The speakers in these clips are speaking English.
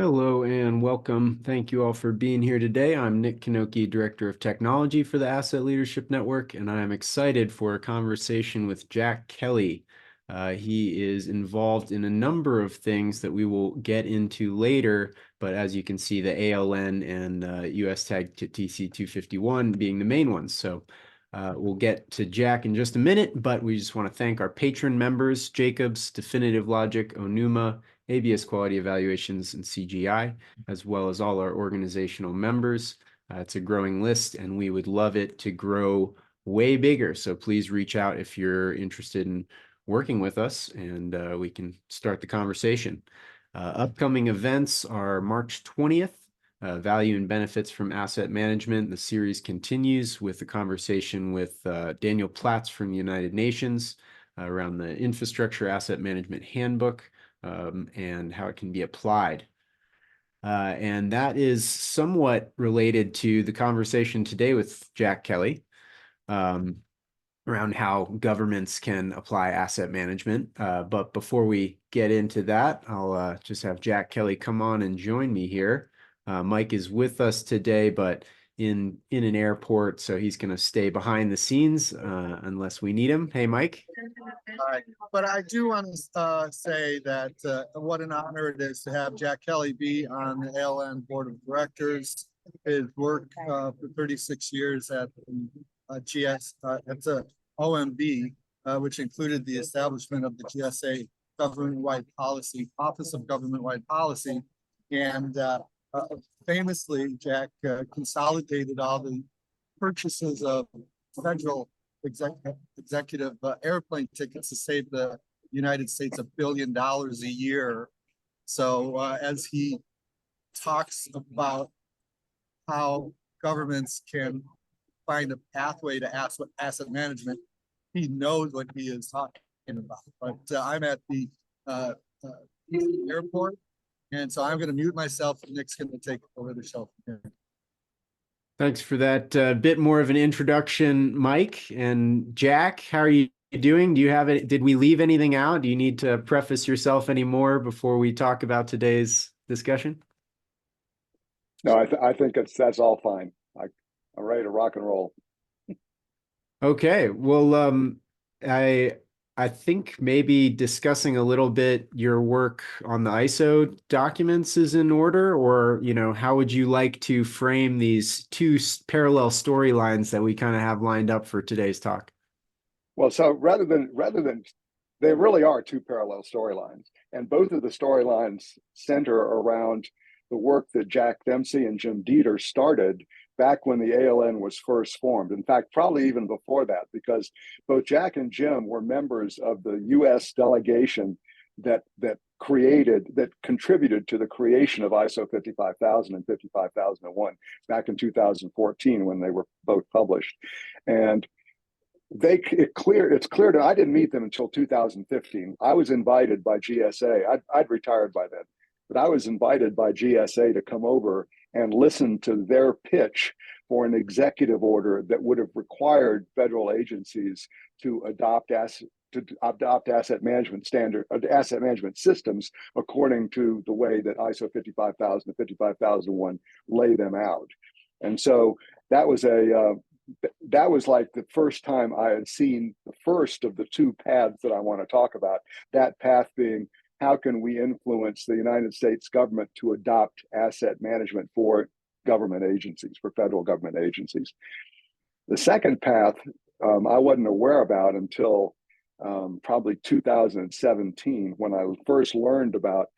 Hello and welcome. Thank you all for being here today. I'm Nick Kanoki, Director of Technology for the Asset Leadership Network, and I am excited for a conversation with Jack Kelly. He is involved in a number of things that we will get into later, but as you can see, the ALN and US Tag TC 251 being the main ones. So we'll get to Jack in just a minute, but we just want to thank our patron members, Jacobs, Definitive Logic, Onuma, ABS Quality Evaluations, and CGI, as well as all our organizational members. It's a growing list, and we would love it to grow way bigger. So please reach out if you're interested in working with us, and we can start the conversation. Upcoming events are March 20th, Value and Benefits from Asset Management. The series continues with a conversation with Daniel Platts from the United Nations around the Infrastructure Asset Management Handbook. And how it can be applied. And that is somewhat related to the conversation today with Jack Kelly around how governments can apply asset management. But before we get into that, I'll just have Jack Kelly come on and join me here. Mike is with us today, but in an airport, so he's going to stay behind the scenes unless we need him. Hey, Mike. Right. But I do want to say that what an honor it is to have Jack Kelly be on the ALN Board of Directors. His work for 36 years at OMB, which included the establishment of the GSA Government-Wide Policy, Office of Government-Wide Policy. And famously, Jack consolidated all the purchases of federal executive airplane tickets to save the United States $1 billion a year. So as he talks about how governments can find a pathway to asset management, he knows what he is talking about. But I'm at the airport, and so I'm going to mute myself. Nick's going to take over the show from here. Thanks for that bit more of an introduction, Mike. And Jack, how are you doing? Do you have it? Did we leave anything out? Do you need to preface yourself anymore before we talk about today's discussion? No, I think that's all fine. I'm ready to rock and roll. Okay. Well, I think maybe discussing a little bit your work on the ISO documents is in order, or, how would you like to frame these two parallel storylines that we kind of have lined up for today's talk? Well, so rather than they really are two parallel storylines, and both of the storylines center around the work that Jack Dempsey and Jim Dieter started back when the ALN was first formed. In fact, probably even before that, because both Jack and Jim were members of the U.S. delegation that contributed to the creation of ISO 55000 and 55001 back in 2014 when they were both published. And it's clear to I didn't meet them until 2015. I was invited by GSA. I'd retired by then, but I was invited by GSA to come over and listen to their pitch for an executive order that would have required federal agencies to adopt asset management systems according to the way that ISO 55000 and 55001 lay them out. And so that was like the first time I had seen the first of the two paths that I want to talk about. That path being, how can we influence the United States government to adopt asset management for government agencies, for federal government agencies? The second path I wasn't aware about until probably 2017, when I first learned about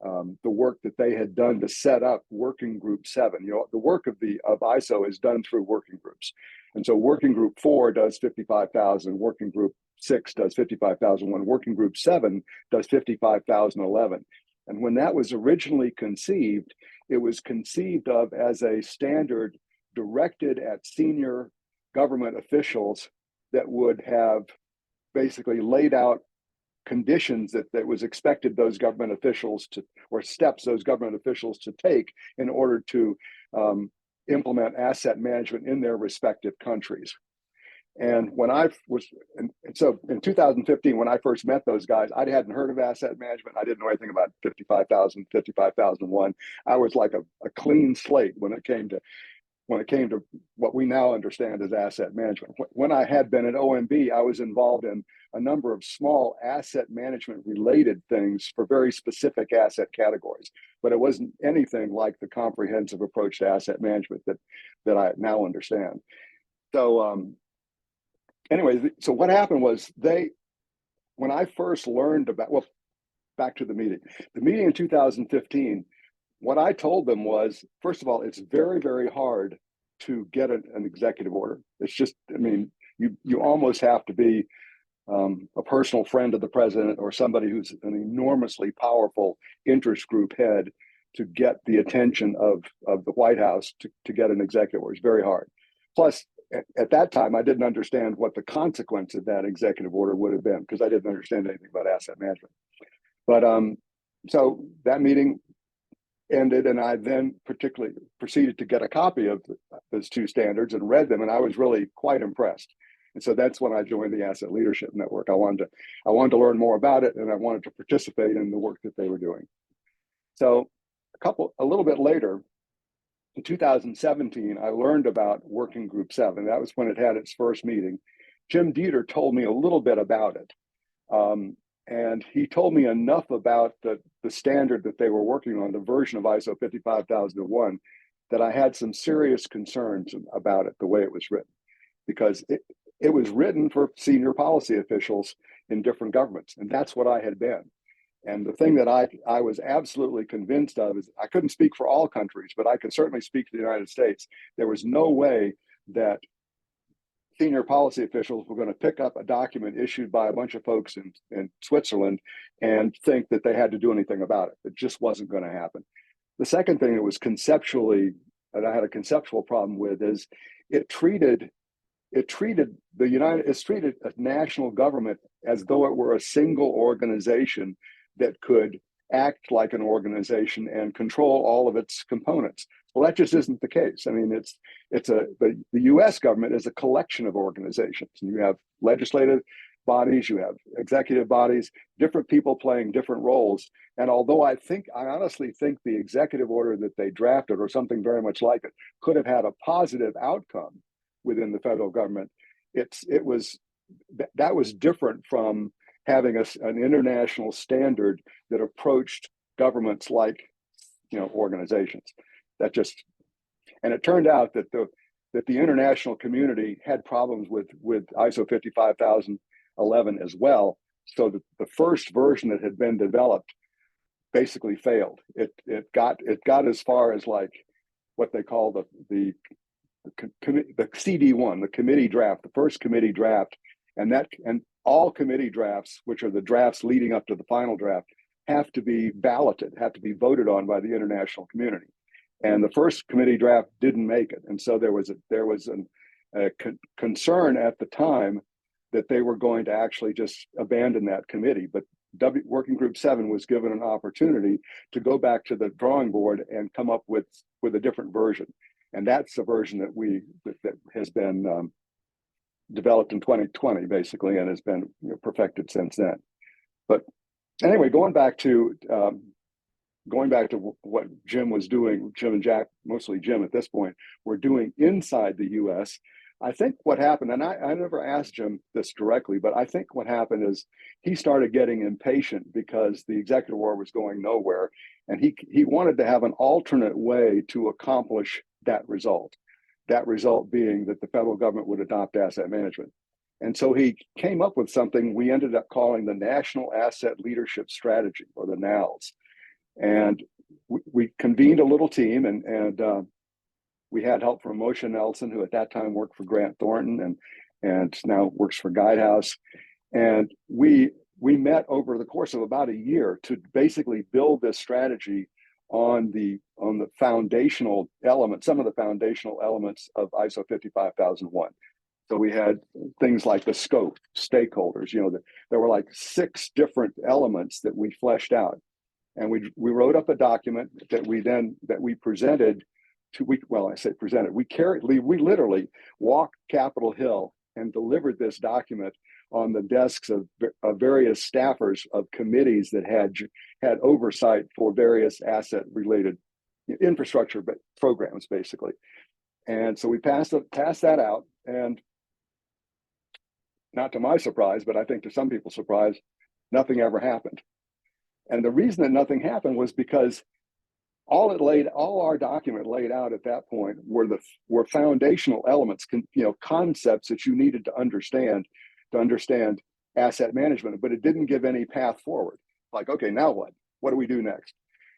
the work that they had done to set up Working Group 7. The work of ISO is done through working groups. And so Working Group 4 does 55,000, Working Group 6 does 55,001, Working Group 7 does 55,011. And when that was originally conceived, it was conceived of as a standard directed at senior government officials that would have basically laid out conditions that was expected those government officials to, or steps those government officials to take in order to implement asset management in their respective countries. And when I was, and so in 2015, when I first met those guys, I hadn't heard of asset management. I didn't know anything about 55,001. I was like a clean slate when it came to what we now understand as asset management. When I had been at OMB, I was involved in a number of small asset management related things for very specific asset categories, but it wasn't anything like the comprehensive approach to asset management that I now understand. So anyway, so what happened was when I first learned about, well, back to the meeting in 2015, what I told them was, first of all, it's very, very hard to get an executive order. It's just, I mean, you almost have to be a personal friend of the president or somebody who's an enormously powerful interest group head to get the attention of the White House to get an executive order. It's very hard. Plus, at that time, I didn't understand what the consequence of that executive order would have been because I didn't understand anything about asset management. But so that meeting ended, and I then particularly proceeded to get a copy of those two standards and read them, and I was really quite impressed. And so that's when I joined the Asset Leadership Network. I wanted to learn more about it, and I wanted to participate in the work that they were doing. So a little bit later, in 2017, I learned about Working Group 7. That was when it had its first meeting. Jim Dieter told me a little bit about it. And he told me enough about the standard that they were working on, the version of ISO 55001, that I had some serious concerns about it, the way it was written, because it was written for senior policy officials in different governments. And that's what I had been. And the thing that I was absolutely convinced of is I couldn't speak for all countries, but I could certainly speak for the United States. There was no way that senior policy officials were going to pick up a document issued by a bunch of folks in Switzerland and think that they had to do anything about it. It just wasn't going to happen. The second thing that was conceptually, that I had a conceptual problem with, is it treated a national government as though it were a single organization that could act like an organization and control all of its components. Well, that just isn't the case. I mean, the U.S. government is a collection of organizations, and you have legislative bodies, you have executive bodies, different people playing different roles. And although I honestly think the executive order that they drafted, or something very much like it, could have had a positive outcome within the federal government, that was different from having an international standard that approached governments like, organizations. And it turned out that the international community had problems with ISO 55011 as well. So the first version that had been developed basically failed. It got as far as like what they call the CD1, the committee draft, the first committee draft, and all committee drafts, which are the drafts leading up to the final draft, have to be balloted, have to be voted on by the international community. And the first committee draft didn't make it. And so there was a concern at the time that they were going to actually just abandon that committee. But Working Group 7 was given an opportunity to go back to the drawing board and come up with a different version. And that's the version that has been developed in 2020, basically, and has been perfected since then. But anyway, going back to what Jim was doing, Jim and Jack, mostly Jim at this point, were doing inside the U.S., I think what happened, and I never asked Jim this directly, but I think what happened is he started getting impatient because the executive order was going nowhere, and he wanted to have an alternate way to accomplish that result being that the federal government would adopt asset management. And so he came up with something we ended up calling the National Asset Leadership Strategy, or the NALS. And we convened a little team, and we had help from Moshe Nelson, who at that time worked for Grant Thornton and now works for Guidehouse. And we met over the course of about a year to basically build this strategy on the foundational elements, some of the foundational elements of ISO 55001. So we had things like the scope, stakeholders, there were like 6 different elements that we fleshed out. And we wrote up a document that we presented to, we literally walked Capitol Hill and delivered this document on the desks of various staffers of committees that had oversight for various asset related infrastructure programs, basically. And so we passed that out, and not to my surprise, but I think to some people's surprise, nothing ever happened. And the reason that nothing happened was because all our document laid out at that point were foundational elements, concepts that you needed to understand asset management, but it didn't give any path forward. Like, okay, now what? What do we do next?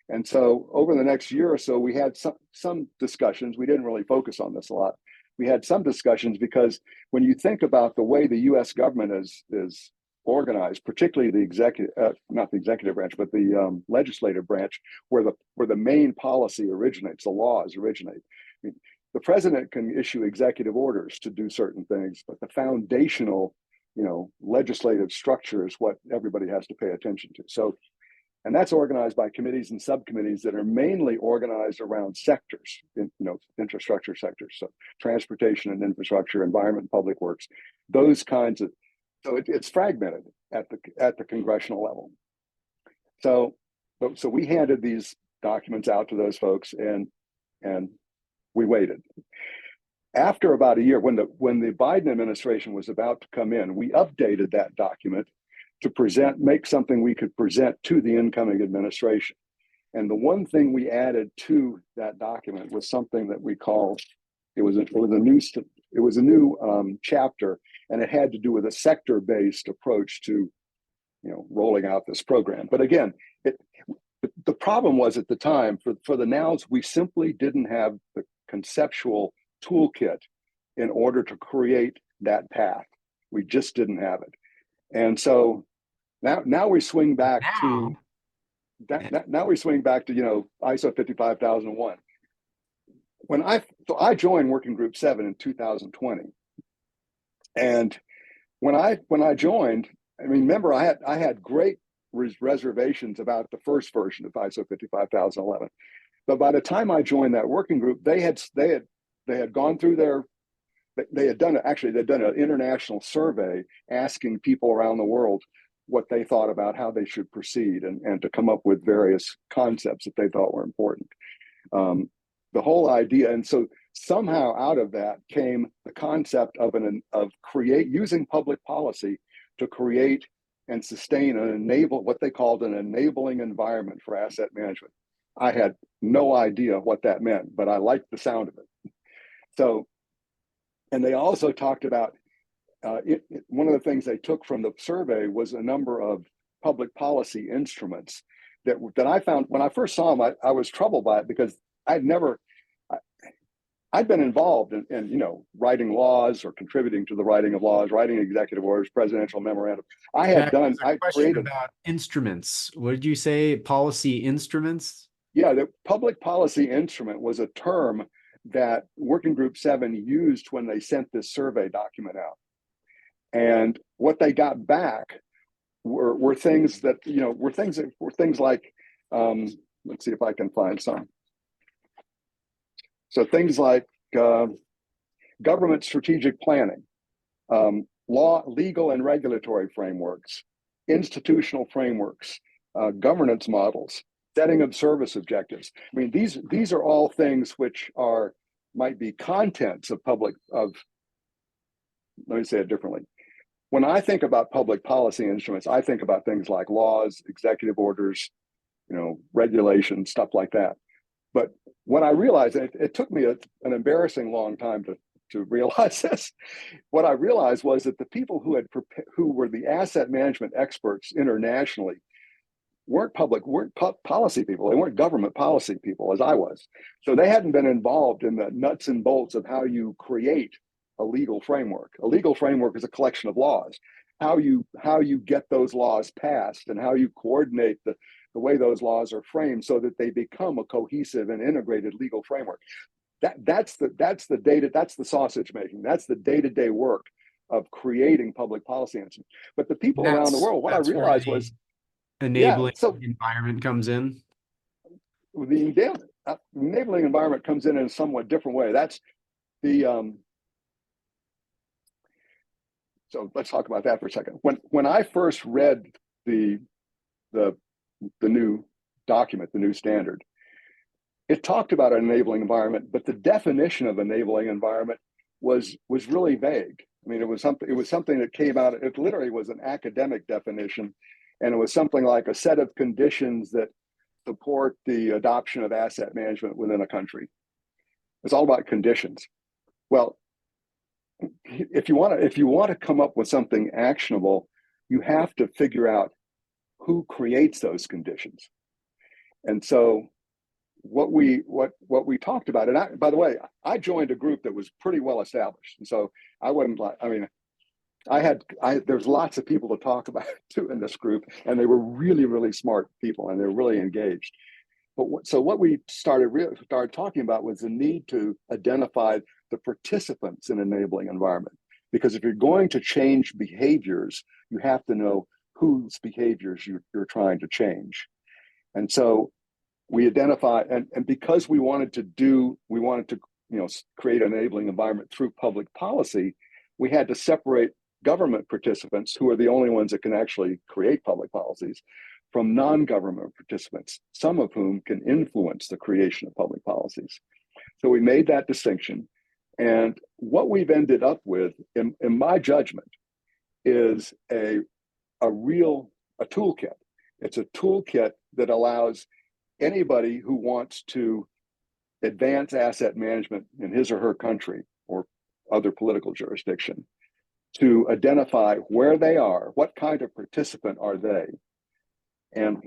And so over the next year or so, we had some discussions. We didn't really focus on this a lot. We had some discussions because when you think about the way the U.S. government is organized, particularly the executive, not the executive branch, but the legislative branch, where the main policy originates, the laws originate. I mean, the president can issue executive orders to do certain things, but the foundational, legislative structure is what everybody has to pay attention to. So, and that's organized by committees and subcommittees that are mainly organized around sectors, infrastructure sectors, so transportation and infrastructure, environment, and public works, those kinds of. So it's fragmented at the congressional level. So we handed these documents out to those folks, and we waited. After about a year, when the Biden administration was about to come in, we updated that document to make something we could present to the incoming administration. And the one thing we added to that document was something that we called, it was a new chapter, and it had to do with a sector-based approach to, rolling out this program. But again, the problem was at the time for the nows, we simply didn't have the conceptual toolkit in order to create that path. We just didn't have it. And so now we swing back to ISO 55001. I joined Working Group 7 in 2020, and when I joined, I mean, remember I had great reservations about the first version of ISO 55011, but by the time I joined that working group, they had gone through they'd done an international survey asking people around the world what they thought about how they should proceed, and to come up with various concepts that they thought were important. The whole idea, and so somehow out of that came the concept of using public policy to create and sustain what they called an enabling environment for asset management. I had no idea what that meant, but I liked the sound of it. So, and they also talked about one of the things they took from the survey was a number of public policy instruments that I found when I first saw them. I was troubled by it because I'd been involved in writing laws or contributing to the writing of laws, writing executive orders, presidential memorandum. I created about instruments. What did you say? Policy instruments? Yeah, the public policy instrument was a term that Working Group 7 used when they sent this survey document out. And what they got back were things that, were things like, let's see if I can find some. So things like government strategic planning, legal and regulatory frameworks, institutional frameworks, governance models, setting of service objectives. I mean, these are all things which might be contents of let me say it differently. When I think about public policy instruments, I think about things like laws, executive orders, regulations, stuff like that. But what I realized, and it took me an embarrassing long time to realize this, what I realized was that the people who were the asset management experts internationally weren't policy people. They weren't government policy people, as I was. So they hadn't been involved in the nuts and bolts of how you create a legal framework. A legal framework is a collection of laws. How you get those laws passed and how you coordinate the way those laws are framed so that they become a cohesive and integrated legal framework. That's the sausage making. That's the day-to-day work of creating public policy instruments. But the people around the world, what I realized was enabling environment comes in. The enabling environment comes in a somewhat different way. That's so let's talk about that for a second. When I first read the new document, the new standard, it talked about an enabling environment, but the definition of enabling environment was really vague. I mean, it was something that came out. It literally was an academic definition, and it was something like a set of conditions that support the adoption of asset management within a country. It's all about conditions. Well, if you want to come up with something actionable, you have to figure out who creates those conditions. And so what we talked about, and by the way, I joined a group that was pretty well established, and so I wasn't like, I mean, there's lots of people to talk about too in this group, and they were really smart people, and they're really engaged. But so what we started talking about was the need to identify the participants in enabling environment, because if you're going to change behaviors, you have to know whose behaviors you're trying to change. And so we identify, and because we wanted to create an enabling environment through public policy, we had to separate government participants, who are the only ones that can actually create public policies, from non-government participants, some of whom can influence the creation of public policies. So we made that distinction. And what we've ended up with, in my judgment, is a toolkit. It's a toolkit that allows anybody who wants to advance asset management in his or her country or other political jurisdiction to identify where they are, what kind of participant are they, and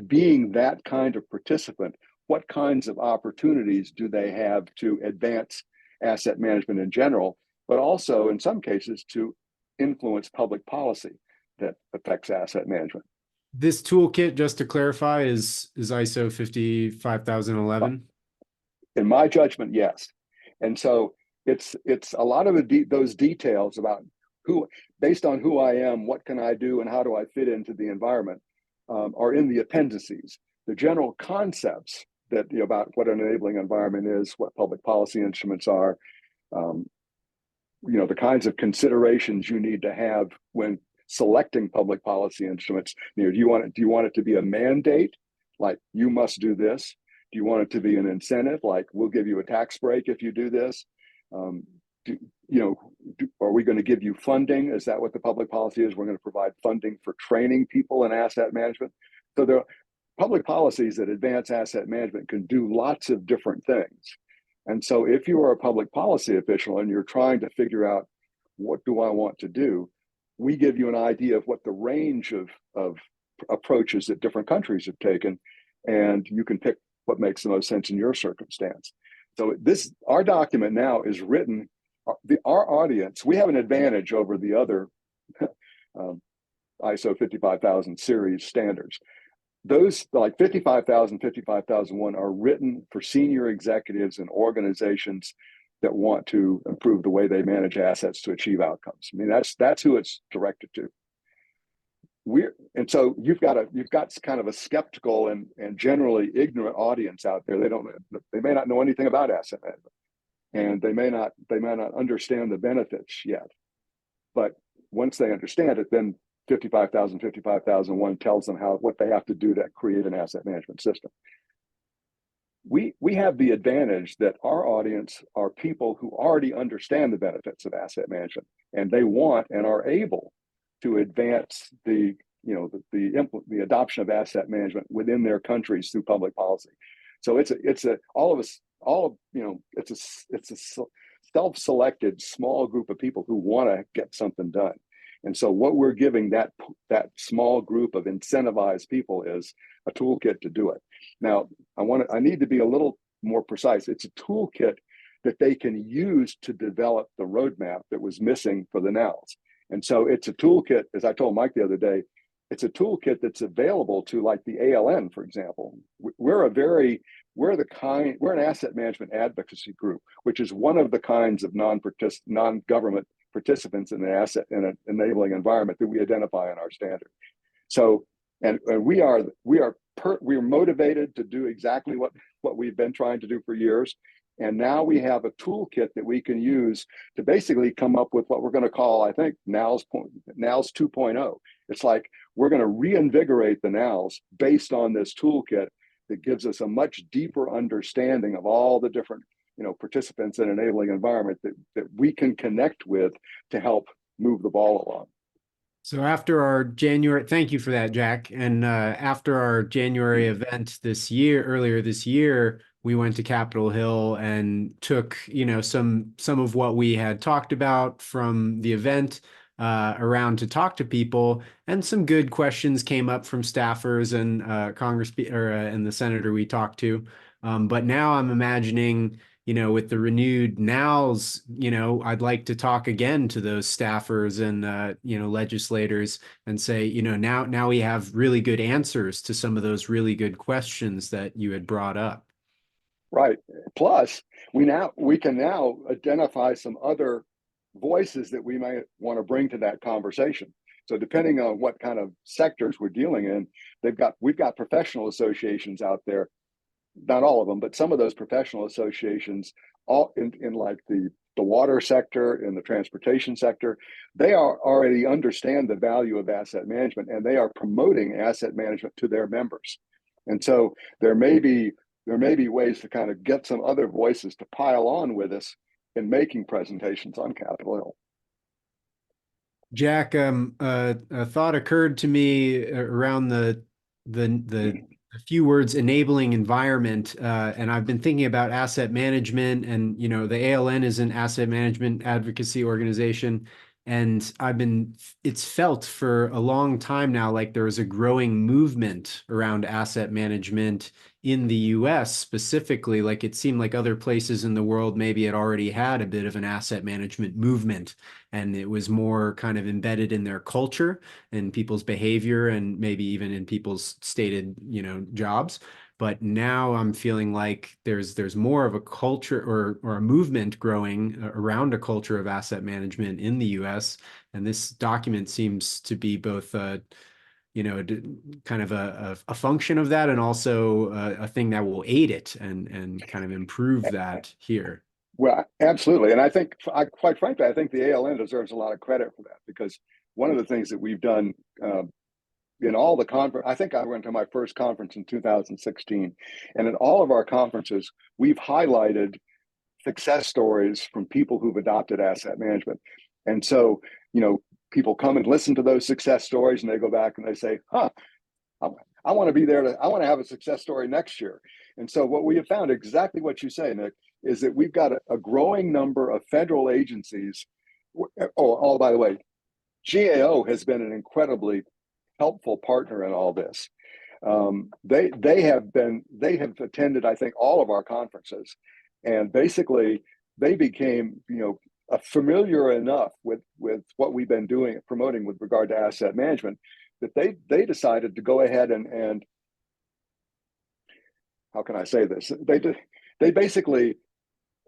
being that kind of participant, what kinds of opportunities do they have to advance asset management in general, but also in some cases to influence public policy that affects asset management. This toolkit, just to clarify, is ISO 55011? In my judgment, yes. And so it's a lot of those details about based on who I am, what can I do, and how do I fit into the environment, are in the appendices. The general concepts that about what an enabling environment is, what public policy instruments are, the kinds of considerations you need to have when selecting public policy instruments. Do you want it to be a mandate, like you must do this? Do you want it to be an incentive, like we'll give you a tax break if you do this? Are we going to give you funding? Is that what the public policy is? We're going to provide funding for training people in asset management. So there are public policies that advance asset management can do lots of different things. And so if you are a public policy official and you're trying to figure out what do I want to do, we give you an idea of what the range of approaches that different countries have taken, and you can pick what makes the most sense in your circumstance. So our document now is written, our audience, we have an advantage over the other ISO 55000 series standards. Those like 55000, 55001 are written for senior executives and organizations that want to improve the way they manage assets to achieve outcomes. I mean, that's who it's directed to. And so you've got kind of a skeptical and generally ignorant audience out there. They may not know anything about asset management, and they may not understand the benefits yet. But once they understand it, then 55001 tells them what they have to do to create an asset management system. We have the advantage that our audience are people who already understand the benefits of asset management, and they want and are able to advance the adoption of asset management within their countries through public policy. So it's a self-selected small group of people who want to get something done. And so what we're giving that small group of incentivized people is a toolkit to do it. Now, I need to be a little more precise. It's a toolkit that they can use to develop the roadmap that was missing for the NALs. And so it's a toolkit, as I told Mike the other day, it's a toolkit that's available to, like, the ALN, for example. We're an asset management advocacy group, which is one of the kinds of non-government participants in an enabling environment that we identify in our standard. So, and we are motivated to do exactly what we've been trying to do for years. And now we have a toolkit that we can use to basically come up with what we're going to call, I think, NOWS 2.0. It's like we're going to reinvigorate the NOWS based on this toolkit that gives us a much deeper understanding of all the different, participants in an enabling environment that we can connect with to help move the ball along. So after our January, thank you for that, Jack. And after our January event earlier this year, we went to Capitol Hill and took, some of what we had talked about from the event around to talk to people, and some good questions came up from staffers and and the senator we talked to. But now I'm imagining, with the renewed nows, I'd like to talk again to those staffers and, legislators and say, now we have really good answers to some of those really good questions that you had brought up. Right. Plus, we can now identify some other voices that we might want to bring to that conversation. So depending on what kind of sectors we're dealing in, we've got professional associations out there, not all of them, but some of those professional associations, all in like the water sector, in the transportation sector, they already understand the value of asset management, and they are promoting asset management to their members. And so there may be ways to kind of get some other voices to pile on with us in making presentations on Capitol Hill. Jack, a thought occurred to me around the few words enabling environment, and I've been thinking about asset management, and the ALN is an asset management advocacy organization, and it's felt for a long time now like there is a growing movement around asset management in the US specifically. Like it seemed like other places in the world maybe had already had a bit of an asset management movement, and it was more kind of embedded in their culture and people's behavior, and maybe even in people's stated, jobs. But now I'm feeling like there's more of a culture or a movement growing around a culture of asset management in the US. And this document seems to be both kind of a function of that, and also a thing that will aid it and kind of improve that here. Well, absolutely. And I think, quite frankly, I think the ALN deserves a lot of credit for that, because one of the things that we've done in all the conference, I think I went to my first conference in 2016, and in all of our conferences, we've highlighted success stories from people who've adopted asset management. And so, people come and listen to those success stories, and they go back and they say, I want to be there. I want to have a success story next year. And so what we have found, exactly what you say, Nick, is that we've got a growing number of federal agencies. Oh, by the way, GAO has been an incredibly helpful partner in all this. They have attended, I think, all of our conferences, and basically they became, familiar enough with what we've been promoting with regard to asset management, that they decided to go ahead and how can I say this? They basically,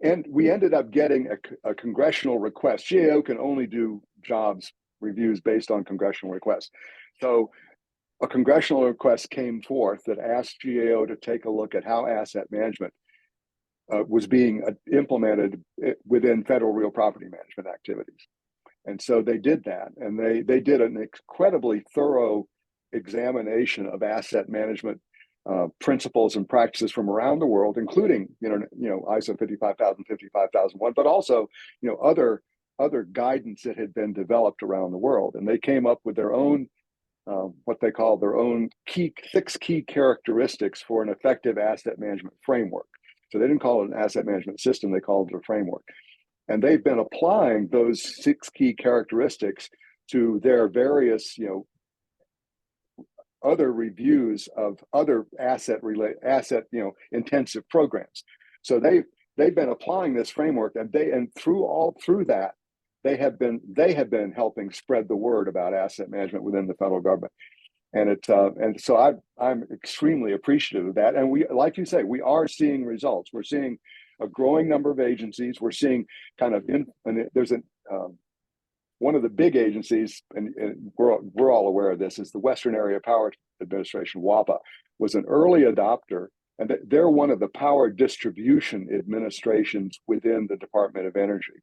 and we ended up getting a congressional request. GAO can only do jobs reviews based on congressional requests. So a congressional request came forth that asked GAO to take a look at how asset management was being implemented within federal real property management activities. And so they did that, and they did an incredibly thorough examination of asset management principles and practices from around the world, including ISO 55000, 55001, but also other guidance that had been developed around the world. And they came up with their own what they call their own 6 key characteristics for an effective asset management framework. So they didn't call it an asset management system; they called it a framework. And they've been applying those 6 key characteristics to their various, other reviews of other asset intensive programs. So they've been applying this framework, and through that, they have been helping spread the word about asset management within the federal government. And so I'm extremely appreciative of that. And we, like you say, we are seeing results. We're seeing a growing number of agencies. We're seeing there's one of the big agencies, and we're all aware of this, is the Western Area Power Administration, WAPA, was an early adopter and they're one of the power distribution administrations within the Department of Energy.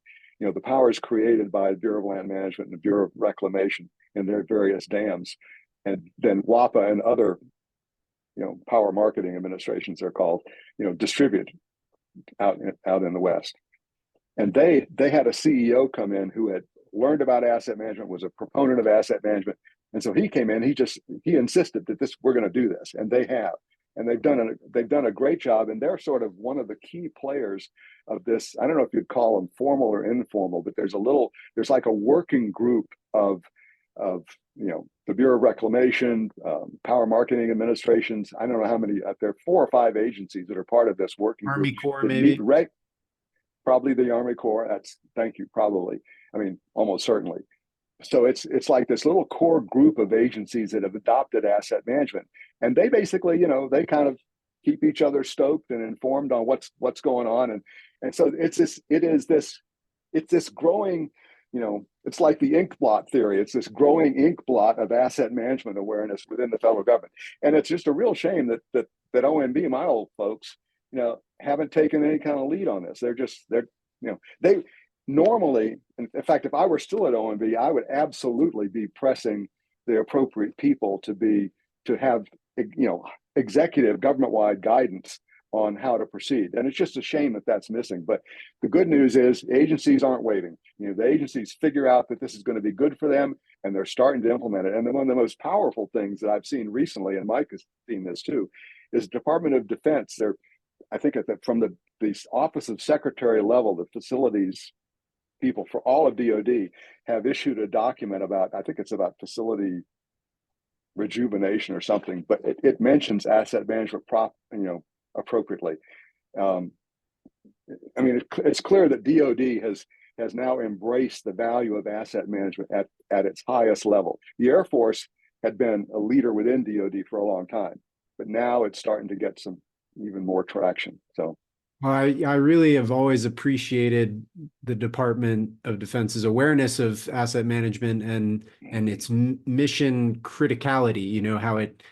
You know, the power is created by the Bureau of Land Management and the Bureau of Reclamation in their various dams, and then WAPA and other, you know, power marketing administrations are called, you know, distribute out in the West. And they had a CEO come in who had learned about asset management, was a proponent of asset management, and so he came in. He insisted that we're going to do this, and they have, and they've done a great job, and they're sort of one of the key players of this. I don't know if you'd call them formal or informal, but there's like a working group of you know, the Bureau of Reclamation, power marketing administrations. I don't know how many. There are 4 or 5 agencies that are part of this working Army group. Corps, maybe. Probably the Army Corps. Thank you. Probably. I mean, almost certainly. So it's like this little core group of agencies that have adopted asset management, and they basically, you know, they kind of keep each other stoked and informed on what's going on, and so it's this growing, you know, it's like the ink blot theory. It's this growing ink blot of asset management awareness within the federal government, and it's just a real shame that OMB, my old folks, you know, haven't taken any kind of lead on this. They're you know, they normally, in fact, if I were still at OMB, I would absolutely be pressing the appropriate people to have, you know, executive government-wide guidance on how to proceed. And it's just a shame that that's missing. But the good news is agencies aren't waiting. You know, the agencies figure out that this is going to be good for them, and they're starting to implement it. And then one of the most powerful things that I've seen recently, and Mike has seen this too, is Department of Defense. I think from the Office of Secretary level, the facilities people for all of DoD have issued a document about, I think it's about facility rejuvenation or something, but it mentions asset management appropriately. I mean, it's clear that DoD has now embraced the value of asset management at its highest level. The Air Force had been a leader within DoD for a long time, but now it's starting to get some even more traction. So Well, I really have always appreciated the Department of Defense's awareness of asset management and its mission criticality. You know, how it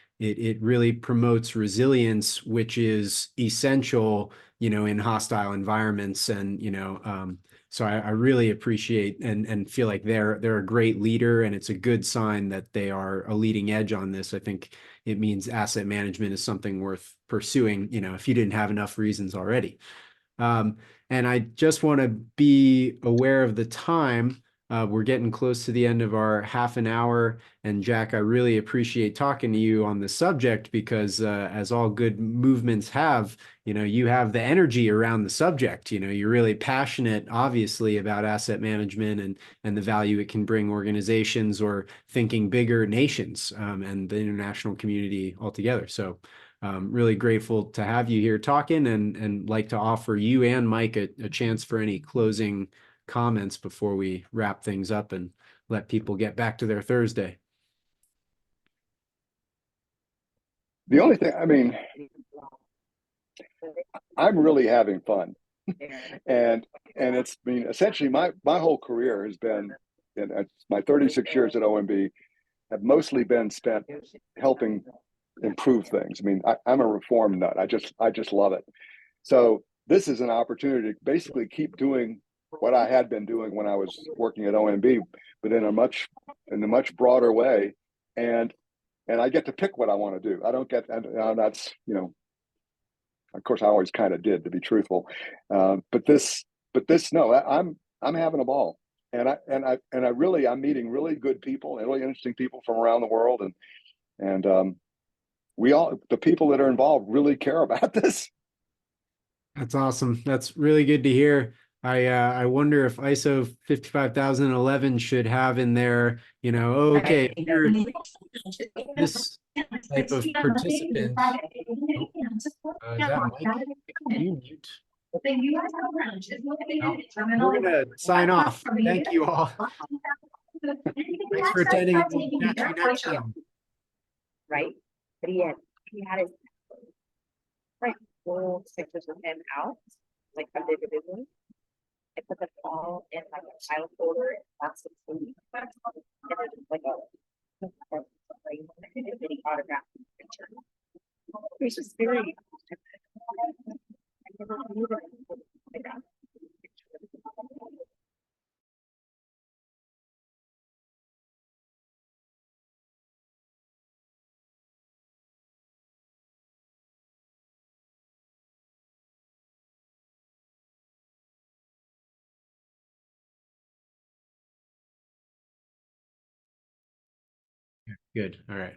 really promotes resilience, which is essential, you know, in hostile environments. And, you know, so I really appreciate and feel like they're a great leader, and it's a good sign that they are a leading edge on this. I think it means asset management is something worth pursuing, you know, if you didn't have enough reasons already. And I just want to be aware of the time. We're getting close to the end of our half an hour. And Jack, I really appreciate talking to you on the subject because as all good movements have, you know, you have the energy around the subject. You know, you're really passionate, obviously, about asset management and the value it can bring organizations or thinking bigger nations and the international community altogether. So really grateful to have you here talking and like to offer you and Mike a chance for any closing comments before we wrap things up and let people get back to their Thursday. the only thing, I mean, I'm really having fun. and it's been essentially my whole career has been, in my 36 years at OMB have mostly been spent helping improve things. I mean, I'm a reform nut. I just love it. So this is an opportunity to basically keep doing what I had been doing when I was working at OMB, but in a much broader way. And I get to pick what I want to do. I don't get, and that's, you know, of course I always kind of did, to be truthful. But this, no, I'm having a ball. And I'm meeting really good people and really interesting people from around the world. And the people that are involved really care about this. That's awesome. That's really good to hear. I wonder if ISO 55011 should have in there, you know, okay, if you're this type of participant. Is that Mike? Can you mute? No, we're gonna sign off. Thank you all. Thanks for attending. We'll catch you next time. Right? But he had his like full pictures of him out, like from individually. I put them all in like a file folder. That's the food. And then like a autograph picture. It's just very. I never knew that. Good. All right.